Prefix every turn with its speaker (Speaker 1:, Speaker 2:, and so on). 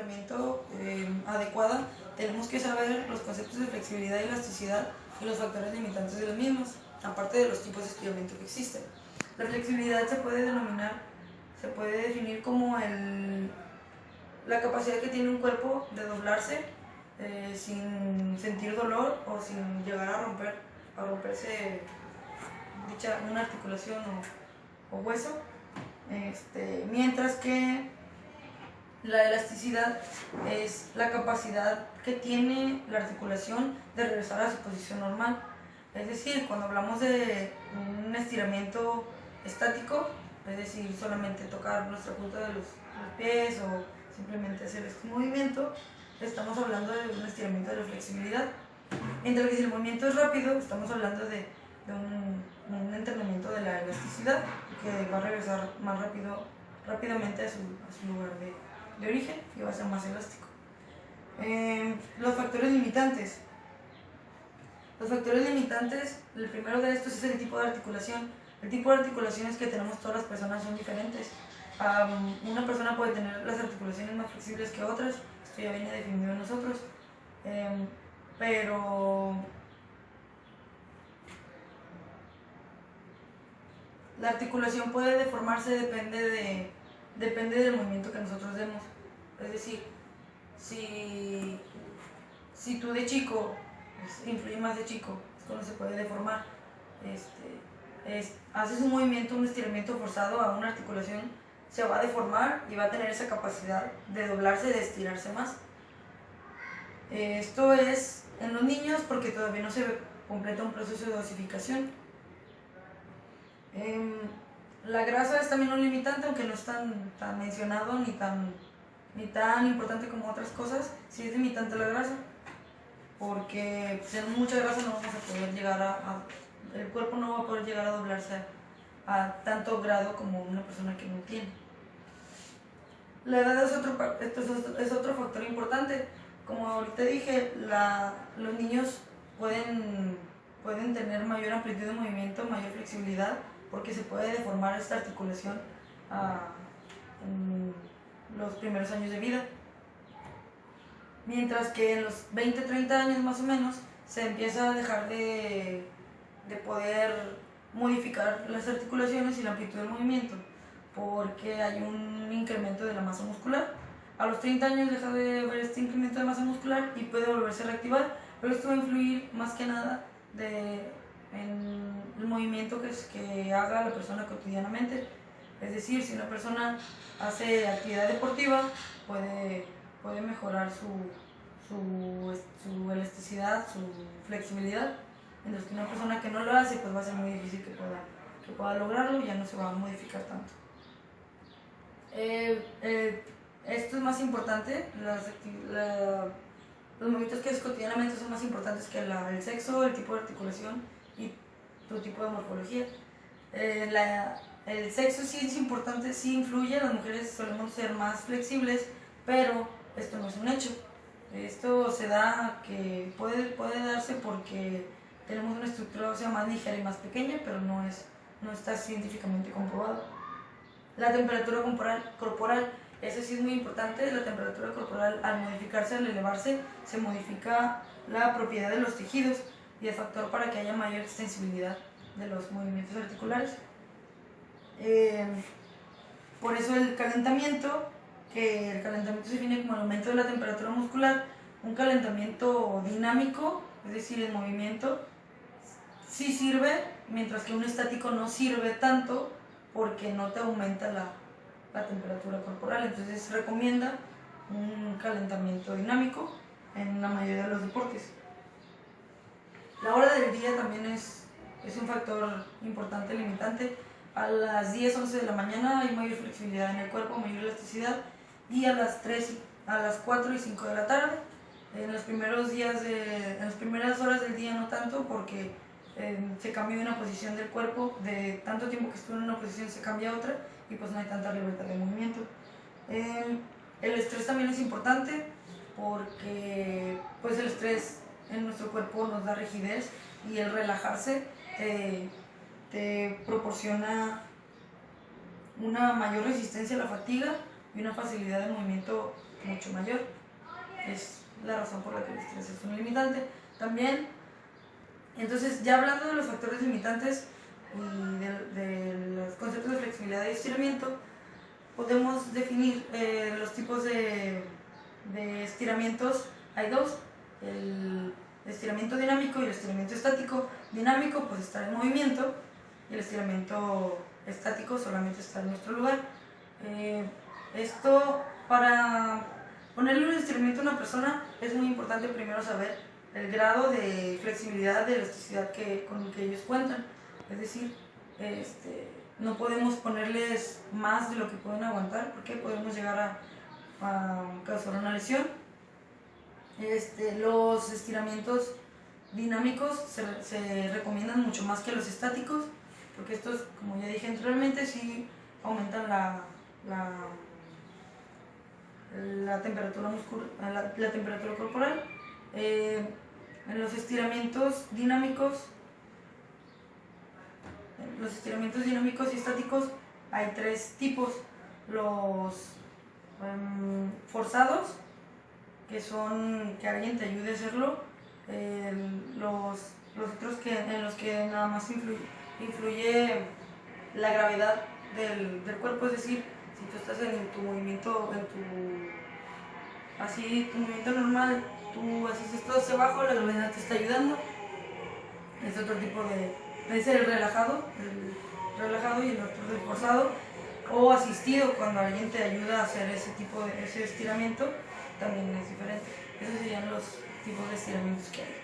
Speaker 1: entrenamiento adecuada, tenemos que saber los conceptos de flexibilidad y elasticidad y los factores limitantes de los mismos, aparte de los tipos de estiramiento que existen. La flexibilidad se puede definir como la capacidad que tiene un cuerpo de doblarse sin sentir dolor o sin llegar a romperse una articulación o hueso, mientras que la elasticidad es la capacidad que tiene la articulación de regresar a su posición normal. Es decir, cuando hablamos de un estiramiento estático, es decir, solamente tocar nuestra punta de los pies o simplemente hacer este movimiento, estamos hablando de un estiramiento de la flexibilidad. Mientras que si el movimiento es rápido, estamos hablando de un entrenamiento de la elasticidad que va a regresar más rápidamente a su lugar de origen y va a ser más elástico. Los factores limitantes. Los factores limitantes, el primero de estos es el tipo de articulación. El tipo de articulaciones que tenemos todas las personas son diferentes. Una persona puede tener las articulaciones más flexibles que otras, esto ya viene definido en nosotros, pero la articulación puede deformarse, depende del movimiento que nosotros demos. Es decir, si tú de chico, influye más de chico, es cuando se puede deformar. Haces un movimiento, un estiramiento forzado a una articulación, se va a deformar y va a tener esa capacidad de doblarse, de estirarse más. Esto es en los niños porque todavía no se completa un proceso de osificación. La grasa es también un limitante, aunque no es tan mencionado ni tan importante como otras cosas. Sí es limitante la grasa, porque si tenemos mucha grasa no vamos a poder el cuerpo no va a poder llegar a doblarse a tanto grado como una persona que no tiene. La edad es otro factor importante. Como ahorita dije, los niños pueden tener mayor amplitud de movimiento, mayor flexibilidad, porque se puede deformar esta articulación en los primeros años de vida. Mientras que en los 20-30 años más o menos se empieza a dejar de poder modificar las articulaciones y la amplitud del movimiento, porque hay un incremento de la masa muscular. A los 30 años deja de haber este incremento de masa muscular y puede volverse a reactivar, pero esto va a influir más que nada en el movimiento que haga la persona cotidianamente. Es decir, si una persona hace actividad deportiva, puede mejorar su elasticidad, su flexibilidad, mientras que una persona que no lo hace, pues va a ser muy difícil que pueda lograrlo y ya no se va a modificar tanto. Esto es más importante, los movimientos que haces cotidianamente son más importantes que el sexo, el tipo de articulación y tu tipo de morfología. El sexo sí es importante, sí influye, las mujeres solemos ser más flexibles, pero esto no es un hecho. Esto se da que puede darse porque tenemos una estructura ósea más ligera y más pequeña, pero no está científicamente comprobado. La temperatura corporal, eso sí es muy importante. La temperatura corporal, al modificarse, al elevarse, se modifica la propiedad de los tejidos y el factor para que haya mayor extensibilidad de los movimientos articulares. Por eso el calentamiento se define como el aumento de la temperatura muscular. Un calentamiento dinámico, es decir, el movimiento, sí sirve, mientras que un estático no sirve tanto porque no te aumenta la temperatura corporal. Entonces se recomienda un calentamiento dinámico en la mayoría de los deportes. La hora del día también es un factor importante, limitante. A las 10, 11 de la mañana hay mayor flexibilidad en el cuerpo, mayor elasticidad, y a las 4 y 5 de la tarde. En las primeras horas del día no tanto, porque se cambia de una posición del cuerpo, de tanto tiempo que estuvo en una posición se cambia a otra y pues no hay tanta libertad de movimiento. El estrés también es importante porque pues el estrés en nuestro cuerpo nos da rigidez y el relajarse te proporciona una mayor resistencia a la fatiga y una facilidad de movimiento mucho mayor. Es la razón por la que el estrés es un limitante. También, entonces, ya hablando de los factores limitantes y de los conceptos de flexibilidad y estiramiento, podemos definir los tipos de estiramientos. Hay dos: el estiramiento dinámico y el estiramiento estático. Dinámico, pues estar en movimiento, y el estiramiento estático solamente está en nuestro lugar. Esto, para ponerle un estiramiento a una persona, es muy importante primero saber el grado de flexibilidad, de elasticidad con el que ellos cuentan. Es decir, no podemos ponerles más de lo que pueden aguantar, porque podemos llegar a causar una lesión. Los estiramientos dinámicos se recomiendan mucho más que los estáticos, porque estos, como ya dije anteriormente, sí aumentan la temperatura la temperatura corporal. En los estiramientos dinámicos y estáticos hay tres tipos: los forzados, que son que alguien te ayude a hacerlo; los otros en los que nada más influye la gravedad del cuerpo, es decir, si tú estás en tu movimiento, tu movimiento normal, tú haces esto hacia abajo, la gravedad te está ayudando. Es otro tipo puede ser el relajado y el otro es el forzado, o asistido, cuando alguien te ayuda a hacer ese estiramiento, también es diferente. Esos serían los tipos de estiramientos que hay.